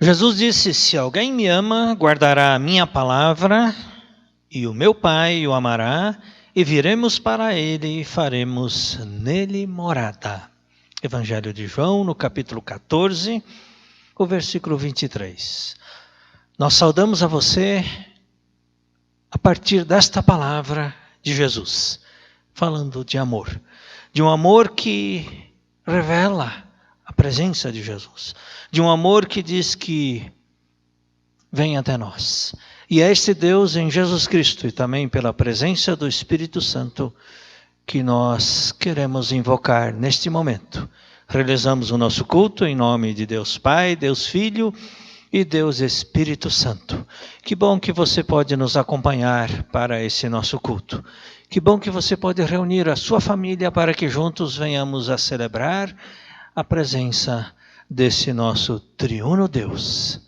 Jesus disse: se alguém me ama, guardará a minha palavra, e o meu Pai o amará, e viremos para ele e faremos nele morada. Evangelho de João, no capítulo 14, o versículo 23. Nós saudamos a você a partir desta palavra de Jesus, falando de amor. De um amor que revela a presença de Jesus. De um amor que diz que vem até nós. E é este Deus em Jesus Cristo e também pela presença do Espírito Santo que nós queremos invocar neste momento. Realizamos o nosso culto em nome de Deus Pai, Deus Filho e Deus Espírito Santo. Que bom que você pode nos acompanhar para esse nosso culto. Que bom que você pode reunir a sua família para que juntos venhamos a celebrar a presença desse nosso triuno Deus.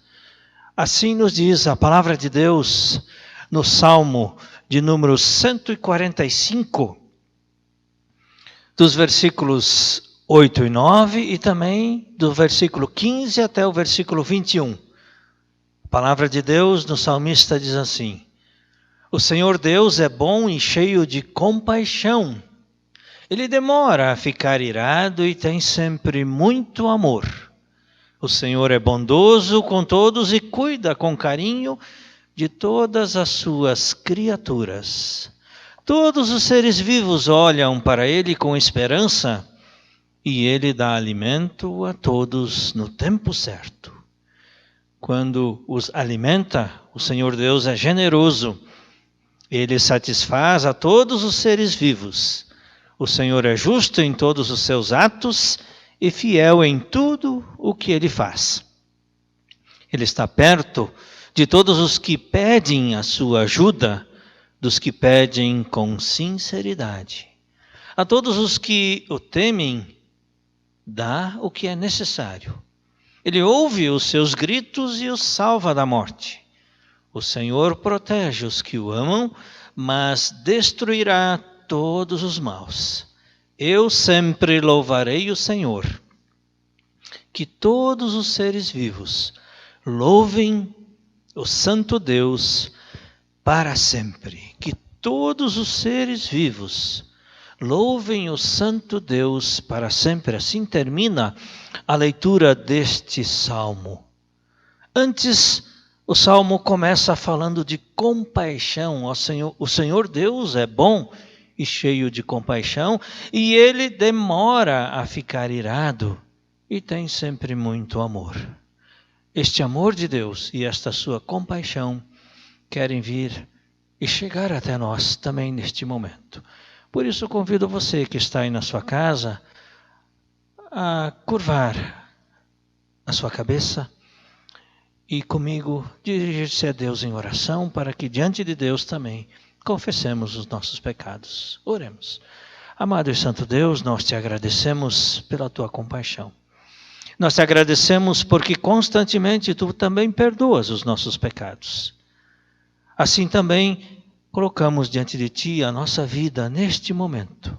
Assim nos diz a palavra de Deus no Salmo de número 145, dos versículos 8 e 9 e também do versículo 15 até o versículo 21. A palavra de Deus no salmista diz assim: o Senhor Deus é bom e cheio de compaixão. Ele demora a ficar irado e tem sempre muito amor. O Senhor é bondoso com todos e cuida com carinho de todas as suas criaturas. Todos os seres vivos olham para Ele com esperança e Ele dá alimento a todos no tempo certo. Quando os alimenta, o Senhor Deus é generoso. Ele satisfaz a todos os seres vivos. O Senhor é justo em todos os seus atos e fiel em tudo o que Ele faz. Ele está perto de todos os que pedem a sua ajuda, dos que pedem com sinceridade. A todos os que o temem, dá o que é necessário. Ele ouve os seus gritos e os salva da morte. O Senhor protege os que o amam, mas destruirá todos os maus. Eu sempre louvarei o Senhor. Que todos os seres vivos louvem o Santo Deus para sempre. Que todos os seres vivos louvem o Santo Deus para sempre. Assim termina a leitura deste salmo. Antes, o salmo começa falando de compaixão. O Senhor Deus é bom e cheio de compaixão, e Ele demora a ficar irado e tem sempre muito amor. Este amor de Deus e esta sua compaixão querem vir e chegar até nós também neste momento. Por isso convido você que está aí na sua casa a curvar a sua cabeça e comigo dirigir-se a Deus em oração para que diante de Deus também confessemos os nossos pecados. Oremos. Amado e santo Deus, nós te agradecemos pela tua compaixão. Nós te agradecemos porque constantemente tu também perdoas os nossos pecados. Assim também colocamos diante de ti a nossa vida neste momento,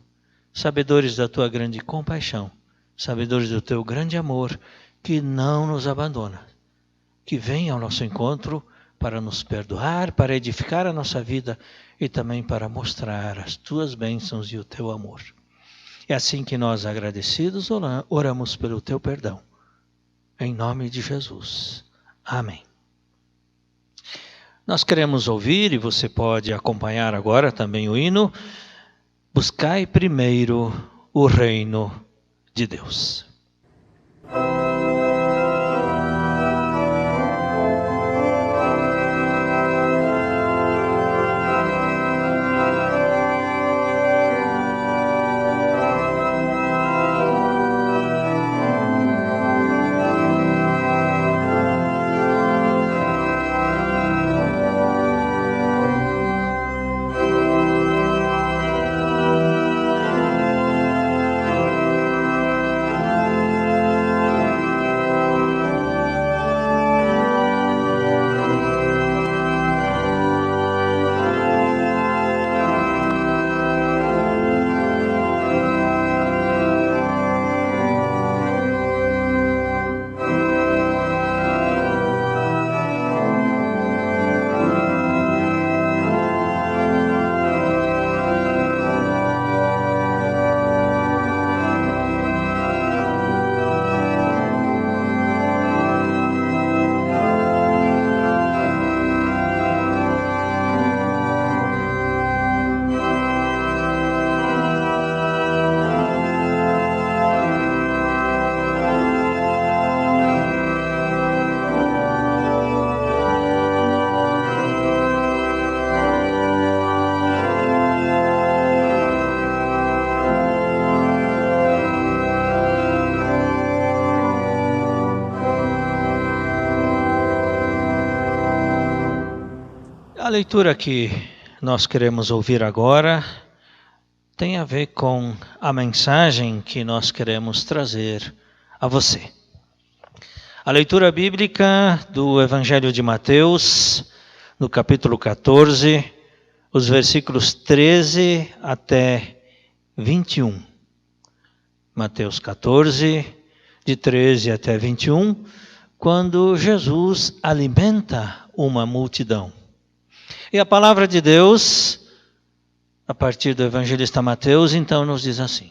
sabedores da tua grande compaixão, sabedores do teu grande amor que não nos abandona, que vem ao nosso encontro para nos perdoar, para edificar a nossa vida e também para mostrar as tuas bênçãos e o teu amor. É assim que nós, agradecidos, oramos pelo teu perdão. Em nome de Jesus. Amém. Nós queremos ouvir, e você pode acompanhar agora também o hino, Buscai primeiro o reino de Deus. A leitura que nós queremos ouvir agora tem a ver com a mensagem que nós queremos trazer a você. A leitura bíblica do Evangelho de Mateus, no capítulo 14, os versículos 13 até 21. Mateus 14, de 13 até 21, quando Jesus alimenta uma multidão. E a palavra de Deus, a partir do evangelista Mateus, então nos diz assim: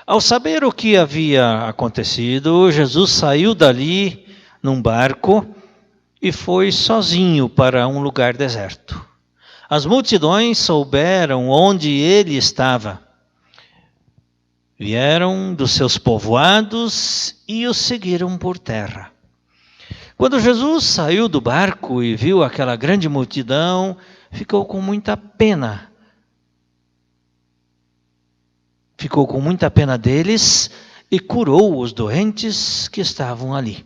ao saber o que havia acontecido, Jesus saiu dali num barco e foi sozinho para um lugar deserto. As multidões souberam onde ele estava. Vieram dos seus povoados e o seguiram por terra. Quando Jesus saiu do barco e viu aquela grande multidão, ficou com muita pena. Ficou com muita pena deles e curou os doentes que estavam ali.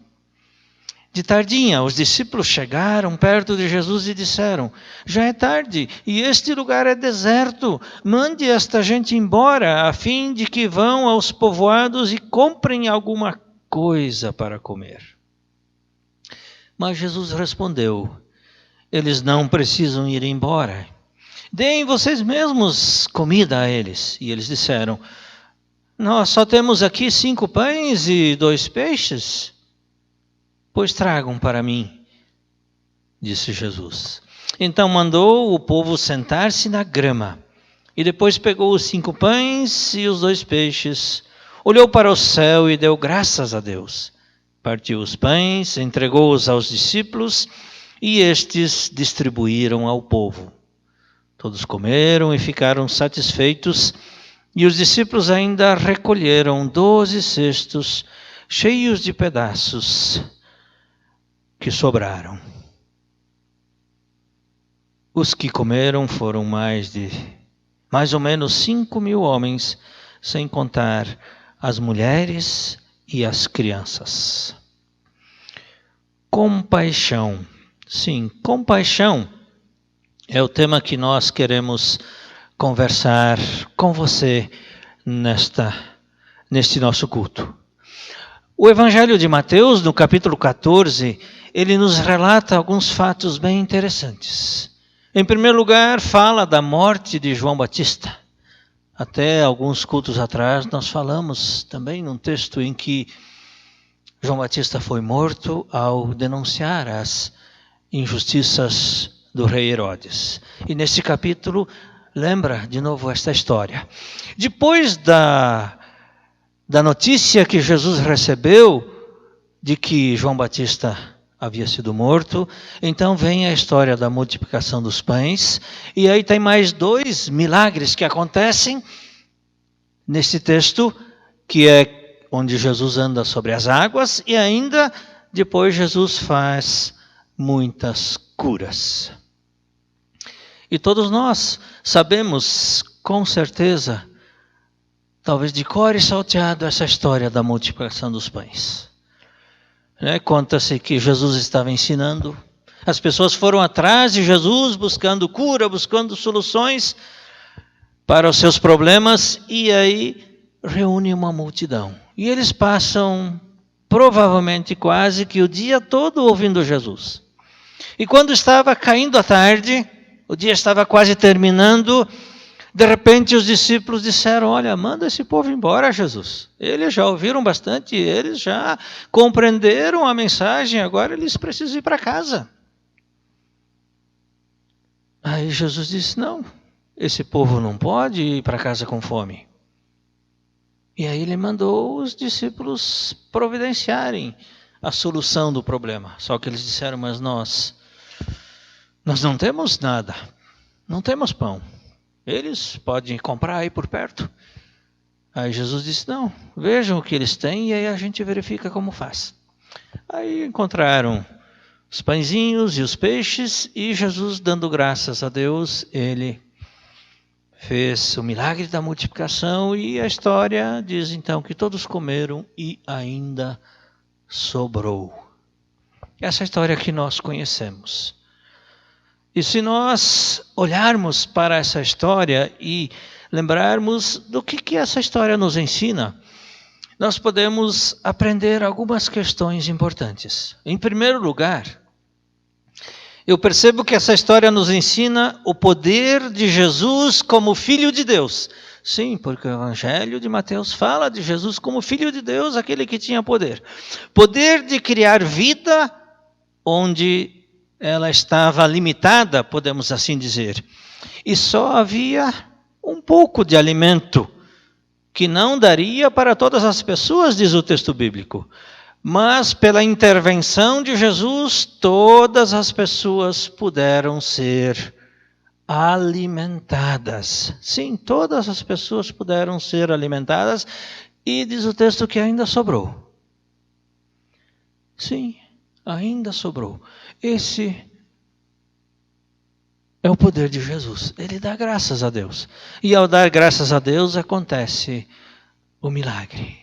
De tardinha, os discípulos chegaram perto de Jesus e disseram: já é tarde e este lugar é deserto. Mande esta gente embora, a fim de que vão aos povoados e comprem alguma coisa para comer. Mas Jesus respondeu: eles não precisam ir embora. Deem vocês mesmos comida a eles. E eles disseram: nós só temos aqui 5 pães e 2 peixes. Pois tragam para mim, disse Jesus. Então mandou o povo sentar-se na grama. E depois pegou os 5 pães e os 2 peixes, olhou para o céu e deu graças a Deus. Partiu os pães, entregou-os aos discípulos e estes distribuíram ao povo. Todos comeram e ficaram satisfeitos, e os discípulos ainda recolheram 12 cestos cheios de pedaços que sobraram. Os que comeram foram mais ou menos 5.000 homens, sem contar as mulheres e as crianças. Compaixão. Sim, compaixão é o tema que nós queremos conversar com você neste nosso culto. O Evangelho de Mateus, no capítulo 14, ele nos relata alguns fatos bem interessantes. Em primeiro lugar, fala da morte de João Batista. Até alguns cultos atrás, nós falamos também num texto em que João Batista foi morto ao denunciar as injustiças do rei Herodes. E neste capítulo, lembra de novo esta história. Depois da notícia que Jesus recebeu de que João Batista havia sido morto. Então vem a história da multiplicação dos pães. E aí tem mais 2 milagres que acontecem nesse texto, que é onde Jesus anda sobre as águas. E ainda depois Jesus faz muitas curas. E todos nós sabemos com certeza, talvez de cor e salteado, essa história da multiplicação dos pães. Conta-se que Jesus estava ensinando, as pessoas foram atrás de Jesus buscando cura, buscando soluções para os seus problemas, e aí reúne uma multidão. E eles passam provavelmente quase que o dia todo ouvindo Jesus. E quando estava caindo a tarde, o dia estava quase terminando, de repente os discípulos disseram: olha, manda esse povo embora, Jesus. Eles já ouviram bastante, eles já compreenderam a mensagem, agora eles precisam ir para casa. Aí Jesus disse: não, esse povo não pode ir para casa com fome. E aí ele mandou os discípulos providenciarem a solução do problema. Só que eles disseram: mas nós não temos nada, não temos pão. Eles podem comprar aí por perto. Aí Jesus disse: não, vejam o que eles têm e aí a gente verifica como faz. Aí encontraram os pãezinhos e os peixes, e Jesus, dando graças a Deus, ele fez o milagre da multiplicação, e a história diz então que todos comeram e ainda sobrou. Essa história que nós conhecemos. E se nós olharmos para essa história e lembrarmos do que essa história nos ensina, nós podemos aprender algumas questões importantes. Em primeiro lugar, eu percebo que essa história nos ensina o poder de Jesus como Filho de Deus. Sim, porque o Evangelho de Mateus fala de Jesus como Filho de Deus, aquele que tinha poder. Poder de criar vida onde ela estava limitada, podemos assim dizer. E só havia um pouco de alimento, que não daria para todas as pessoas, diz o texto bíblico. Mas pela intervenção de Jesus, todas as pessoas puderam ser alimentadas. Sim, todas as pessoas puderam ser alimentadas, e diz o texto que ainda sobrou. Sim, ainda sobrou. Esse é o poder de Jesus. Ele dá graças a Deus. E ao dar graças a Deus, acontece o milagre.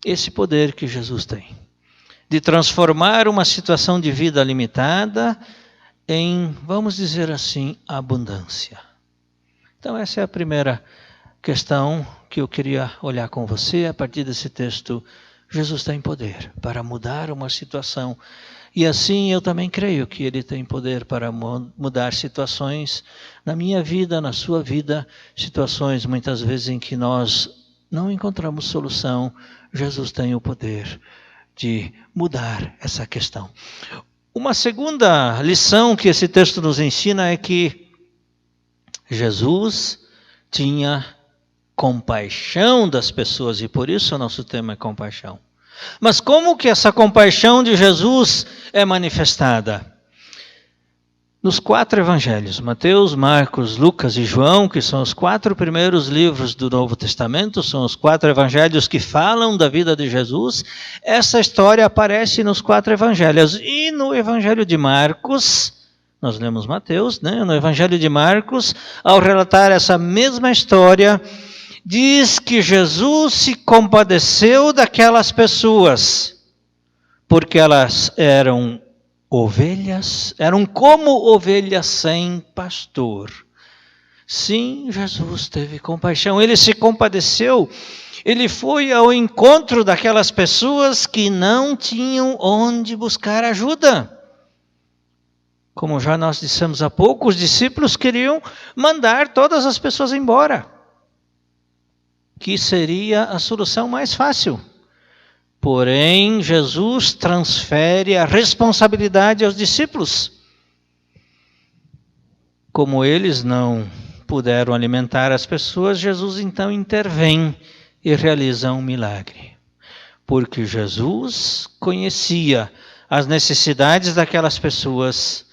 Esse poder que Jesus tem, de transformar uma situação de vida limitada em, vamos dizer assim, abundância. Então essa é a primeira questão que eu queria olhar com você a partir desse texto. Jesus tem poder para mudar uma situação. E assim eu também creio que Ele tem poder para mudar situações na minha vida, na sua vida, situações muitas vezes em que nós não encontramos solução. Jesus tem o poder de mudar essa questão. Uma segunda lição que esse texto nos ensina é que Jesus tinha compaixão das pessoas, e por isso o nosso tema é compaixão. Mas como que essa compaixão de Jesus é manifestada? Nos 4 evangelhos, Mateus, Marcos, Lucas e João, que são os 4 primeiros livros do Novo Testamento, são os 4 evangelhos que falam da vida de Jesus, essa história aparece nos 4 evangelhos. E no evangelho de Marcos, nós lemos Mateus, né? No evangelho de Marcos, ao relatar essa mesma história, diz que Jesus se compadeceu daquelas pessoas, porque elas eram ovelhas, eram como ovelhas sem pastor. Sim, Jesus teve compaixão, Ele se compadeceu, Ele foi ao encontro daquelas pessoas que não tinham onde buscar ajuda. Como já nós dissemos há pouco, os discípulos queriam mandar todas as pessoas embora, que seria a solução mais fácil. Porém, Jesus transfere a responsabilidade aos discípulos. Como eles não puderam alimentar as pessoas, Jesus então intervém e realiza um milagre. Porque Jesus conhecia as necessidades daquelas pessoas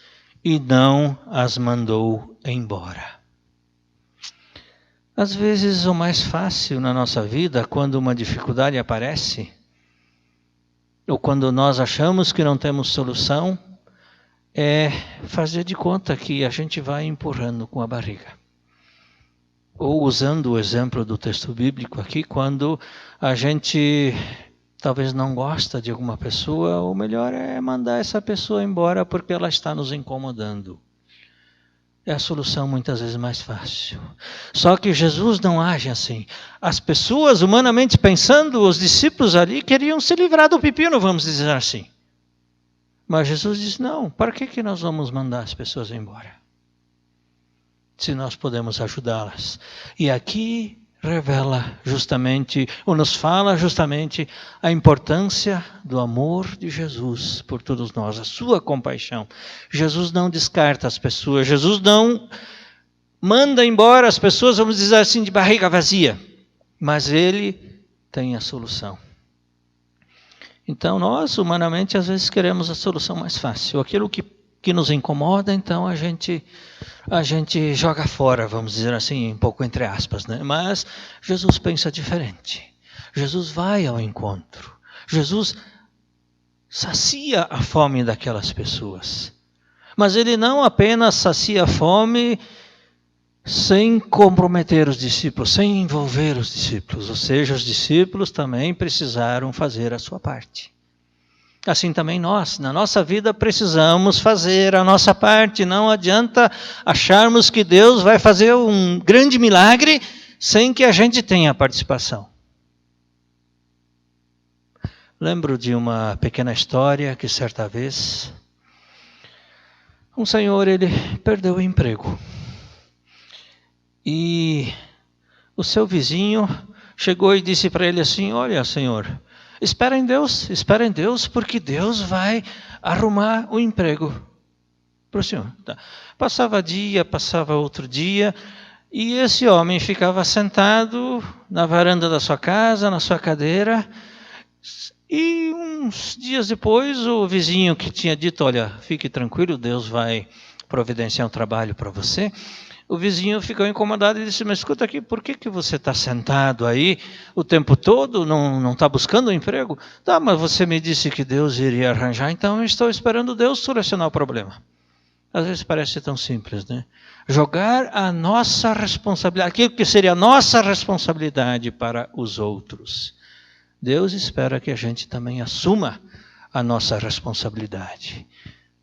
e não as mandou embora. Às vezes o mais fácil na nossa vida, quando uma dificuldade aparece, ou quando nós achamos que não temos solução, é fazer de conta que a gente vai empurrando com a barriga. Ou usando o exemplo do texto bíblico aqui, quando a gente talvez não gosta de alguma pessoa, o melhor é mandar essa pessoa embora porque ela está nos incomodando. É a solução muitas vezes mais fácil. Só que Jesus não age assim. As pessoas, humanamente pensando, os discípulos ali queriam se livrar do pepino, vamos dizer assim. Mas Jesus diz, não, para que nós vamos mandar as pessoas embora? Se nós podemos ajudá-las. E aqui revela justamente, ou nos fala justamente, a importância do amor de Jesus por todos nós, a sua compaixão. Jesus não descarta as pessoas, Jesus não manda embora as pessoas, vamos dizer assim, de barriga vazia, mas Ele tem a solução. Então nós, humanamente, às vezes queremos a solução mais fácil, aquilo que nos incomoda, então a gente joga fora, vamos dizer assim, um pouco entre aspas, né? Mas Jesus pensa diferente. Jesus vai ao encontro. Jesus sacia a fome daquelas pessoas. Mas Ele não apenas sacia a fome sem comprometer os discípulos, sem envolver os discípulos. Ou seja, os discípulos também precisaram fazer a sua parte. Assim também nós, na nossa vida, precisamos fazer a nossa parte. Não adianta acharmos que Deus vai fazer um grande milagre sem que a gente tenha participação. Lembro de uma pequena história que certa vez um senhor, ele perdeu o emprego. E o seu vizinho chegou e disse para ele assim, olha, senhor, espera em Deus, porque Deus vai arrumar o emprego para o senhor. Tá. Passava dia, passava outro dia, e esse homem ficava sentado na varanda da sua casa, na sua cadeira, e uns dias depois o vizinho que tinha dito, olha, fique tranquilo, Deus vai providenciar um trabalho para você. O vizinho ficou incomodado e disse, mas escuta aqui, por que você está sentado aí o tempo todo, não está buscando um emprego? Tá, mas você me disse que Deus iria arranjar, então eu estou esperando Deus solucionar o problema. Às vezes parece tão simples, né? Jogar a nossa responsabilidade, aquilo que seria a nossa responsabilidade para os outros. Deus espera que a gente também assuma a nossa responsabilidade.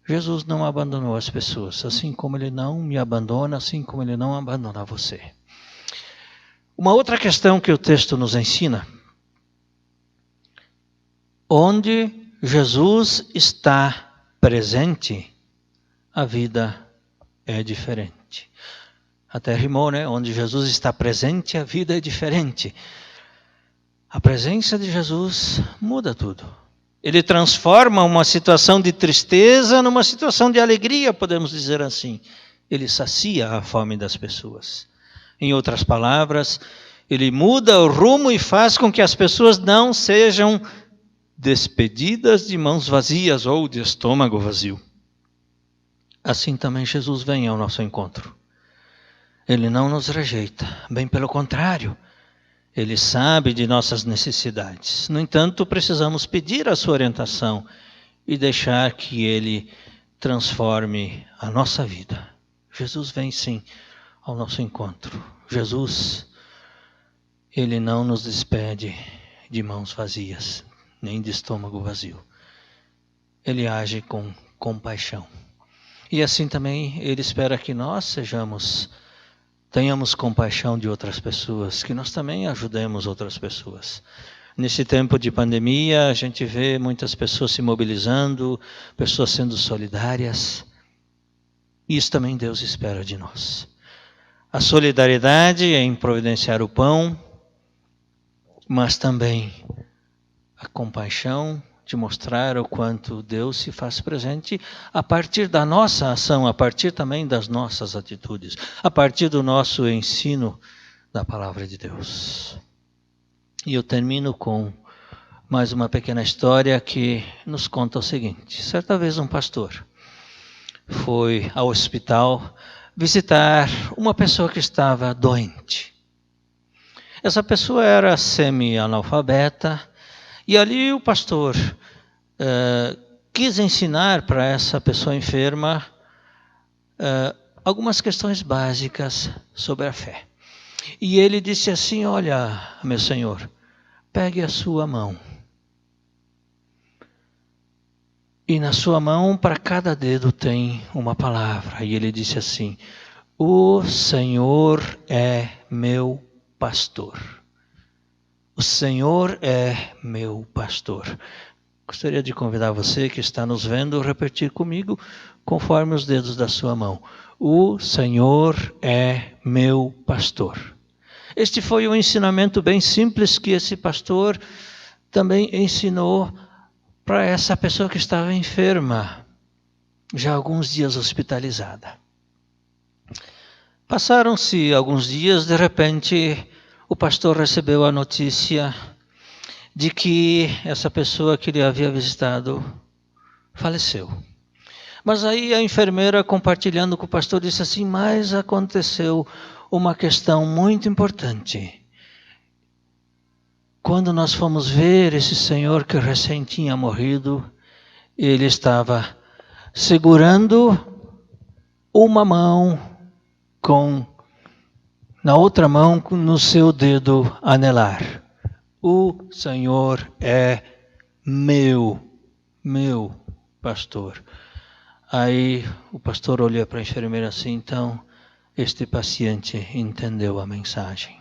Jesus não abandonou as pessoas, assim como Ele não me abandona, assim como Ele não abandona você. Uma outra questão que o texto nos ensina, onde Jesus está presente, a vida é diferente. Até rimou, né? Onde Jesus está presente, a vida é diferente. A presença de Jesus muda tudo. Ele transforma uma situação de tristeza numa situação de alegria, podemos dizer assim. Ele sacia a fome das pessoas. Em outras palavras, Ele muda o rumo e faz com que as pessoas não sejam despedidas de mãos vazias ou de estômago vazio. Assim também Jesus vem ao nosso encontro. Ele não nos rejeita, bem pelo contrário. Ele sabe de nossas necessidades. No entanto, precisamos pedir a sua orientação e deixar que Ele transforme a nossa vida. Jesus vem sim ao nosso encontro. Jesus, Ele não nos despede de mãos vazias, nem de estômago vazio. Ele age com compaixão. E assim também Ele espera que nós tenhamos compaixão de outras pessoas, que nós também ajudemos outras pessoas. Nesse tempo de pandemia, a gente vê muitas pessoas se mobilizando, pessoas sendo solidárias. Isso também Deus espera de nós. A solidariedade é em providenciar o pão, mas também a compaixão de mostrar o quanto Deus se faz presente a partir da nossa ação, a partir também das nossas atitudes, a partir do nosso ensino da palavra de Deus. E eu termino com mais uma pequena história que nos conta o seguinte. Certa vez um pastor foi ao hospital visitar uma pessoa que estava doente. Essa pessoa era semi-analfabeta e ali o pastor quis ensinar para essa pessoa enferma algumas questões básicas sobre a fé. E ele disse assim: olha, meu senhor, pegue a sua mão. E na sua mão, para cada dedo, tem uma palavra. E ele disse assim: o Senhor é meu pastor. O Senhor é meu pastor. Gostaria de convidar você que está nos vendo a repetir comigo, conforme os dedos da sua mão. O Senhor é meu pastor. Este foi um ensinamento bem simples que esse pastor também ensinou para essa pessoa que estava enferma, já há alguns dias hospitalizada. Passaram-se alguns dias, de repente, o pastor recebeu a notícia de que essa pessoa que ele havia visitado faleceu. Mas aí a enfermeira, compartilhando com o pastor, disse assim: mas aconteceu uma questão muito importante. Quando nós fomos ver esse senhor que recém tinha morrido, ele estava segurando uma mão na outra mão no seu dedo anelar. O Senhor é meu pastor. Aí o pastor olhou para a enfermeira assim: então este paciente entendeu a mensagem.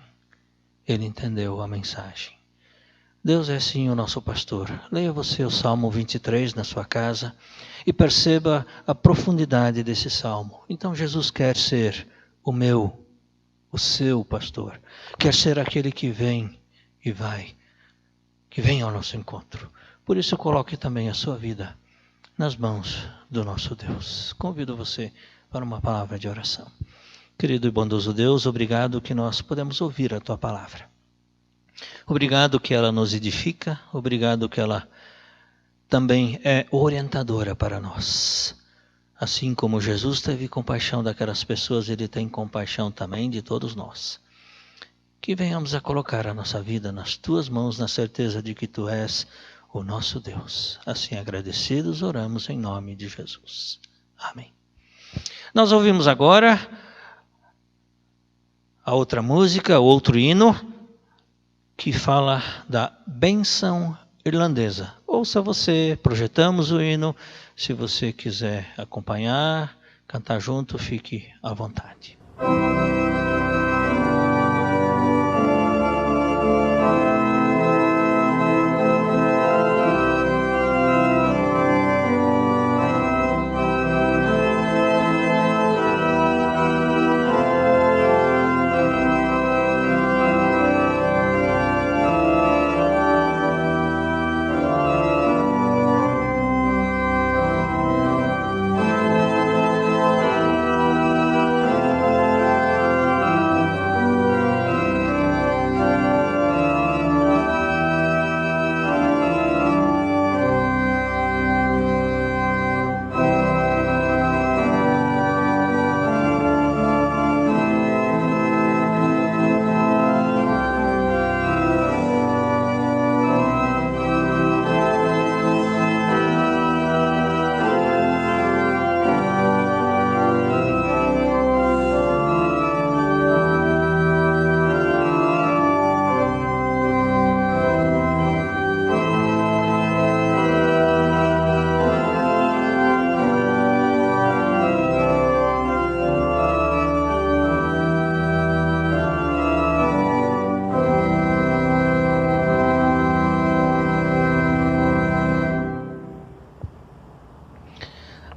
Ele entendeu a mensagem. Deus é sim o nosso pastor. Leia você o Salmo 23 na sua casa e perceba a profundidade desse salmo. Então Jesus quer ser o seu pastor. Quer ser aquele que vem e vai, que vem ao nosso encontro. Por isso coloque também a sua vida nas mãos do nosso Deus. Convido você para uma palavra de oração. Querido e bondoso Deus, obrigado que nós podemos ouvir a Tua palavra. Obrigado que ela nos edifica, obrigado que ela também é orientadora para nós. Assim como Jesus teve compaixão daquelas pessoas, Ele tem compaixão também de todos nós. Que venhamos a colocar a nossa vida nas Tuas mãos, na certeza de que Tu és o nosso Deus. Assim agradecidos, oramos em nome de Jesus. Amém. Nós ouvimos agora a outra música, o outro hino, que fala da bênção irlandesa. Ouça você, projetamos o hino. Se você quiser acompanhar, cantar junto, fique à vontade.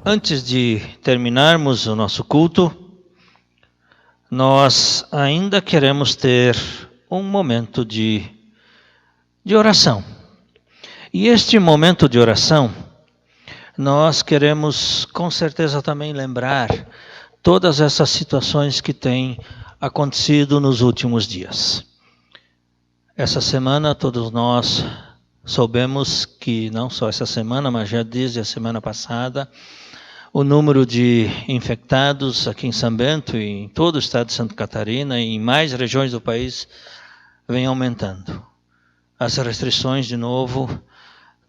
Antes de terminarmos o nosso culto, nós ainda queremos ter um momento de oração. E este momento de oração, nós queremos com certeza também lembrar todas essas situações que têm acontecido nos últimos dias. Essa semana todos nós soubemos que não só essa semana, mas já desde a semana passada, o número de infectados aqui em São Bento e em todo o estado de Santa Catarina e em mais regiões do país vem aumentando. As restrições, de novo,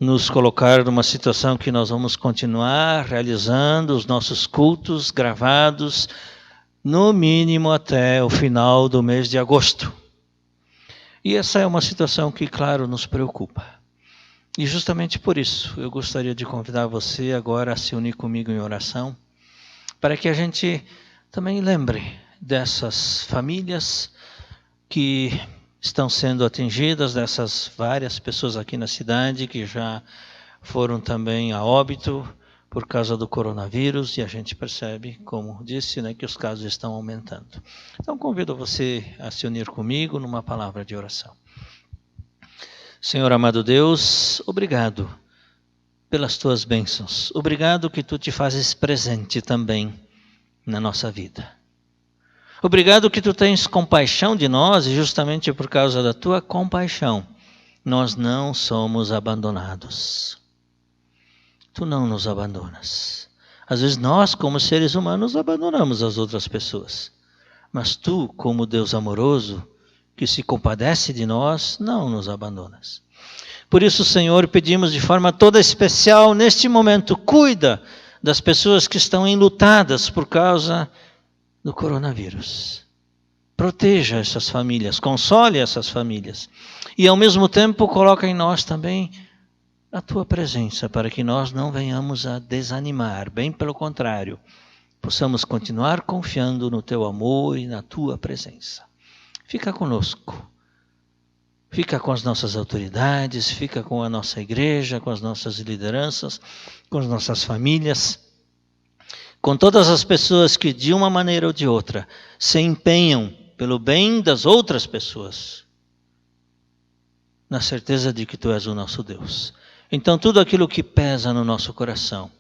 nos colocaram numa situação que nós vamos continuar realizando os nossos cultos gravados, no mínimo até o final do mês de agosto. E essa é uma situação que, claro, nos preocupa. E justamente por isso, eu gostaria de convidar você agora a se unir comigo em oração, para que a gente também lembre dessas famílias que estão sendo atingidas, dessas várias pessoas aqui na cidade que já foram também a óbito por causa do coronavírus, e a gente percebe, como disse, que os casos estão aumentando. Então convido você a se unir comigo numa palavra de oração. Senhor amado Deus, obrigado pelas tuas bênçãos. Obrigado que tu te fazes presente também na nossa vida. Obrigado que tu tens compaixão de nós, e justamente por causa da tua compaixão, nós não somos abandonados. Tu não nos abandonas. Às vezes nós, como seres humanos, abandonamos as outras pessoas. Mas tu, como Deus amoroso, que se compadece de nós, não nos abandonas. Por isso, Senhor, pedimos de forma toda especial, neste momento, cuida das pessoas que estão enlutadas por causa do coronavírus. Proteja essas famílias, console essas famílias. E ao mesmo tempo, coloca em nós também a tua presença, para que nós não venhamos a desanimar, bem pelo contrário, possamos continuar confiando no teu amor e na tua presença. Fica conosco, fica com as nossas autoridades, fica com a nossa igreja, com as nossas lideranças, com as nossas famílias, com todas as pessoas que de uma maneira ou de outra se empenham pelo bem das outras pessoas, na certeza de que tu és o nosso Deus. Então tudo aquilo que pesa no nosso coração,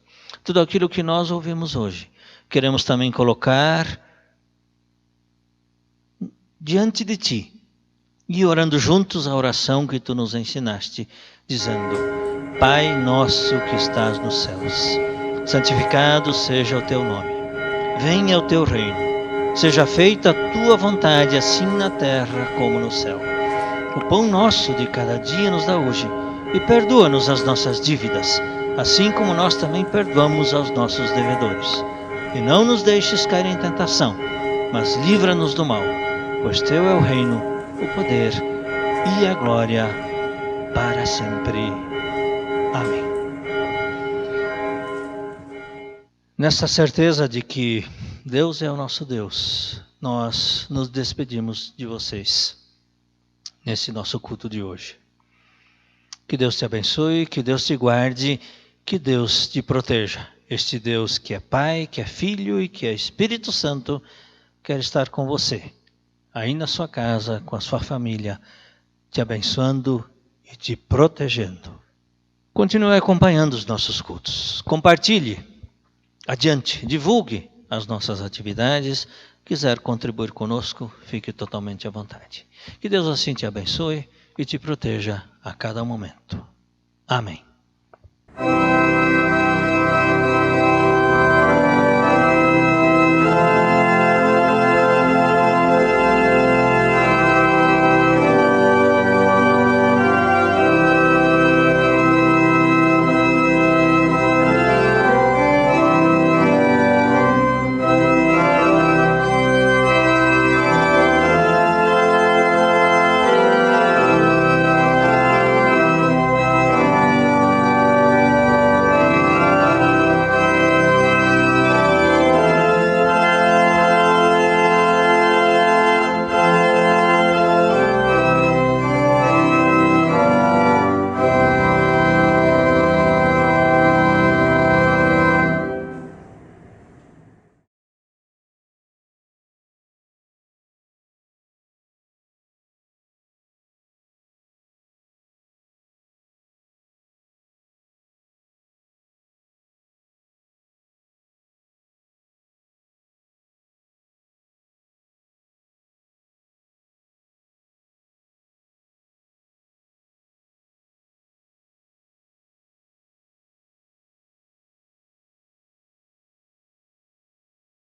tudo aquilo que nós ouvimos hoje, queremos também colocar diante de ti, e orando juntos a oração que tu nos ensinaste, dizendo: Pai nosso que estás nos céus, santificado seja o teu nome. Venha o teu reino. Seja feita a tua vontade, assim na terra como no céu. O pão nosso de cada dia nos dá hoje, e perdoa-nos as nossas dívidas, assim como nós também perdoamos aos nossos devedores. E não nos deixes cair em tentação, mas livra-nos do mal, pois teu é o reino, o poder e a glória para sempre. Amém. Nessa certeza de que Deus é o nosso Deus, nós nos despedimos de vocês nesse nosso culto de hoje. Que Deus te abençoe, que Deus te guarde, que Deus te proteja. Este Deus que é Pai, que é Filho e que é Espírito Santo, quer estar com você, aí na sua casa, com a sua família, te abençoando e te protegendo. Continue acompanhando os nossos cultos. Compartilhe, adiante, divulgue as nossas atividades. Quiser contribuir conosco, fique totalmente à vontade. Que Deus assim te abençoe e te proteja a cada momento. Amém.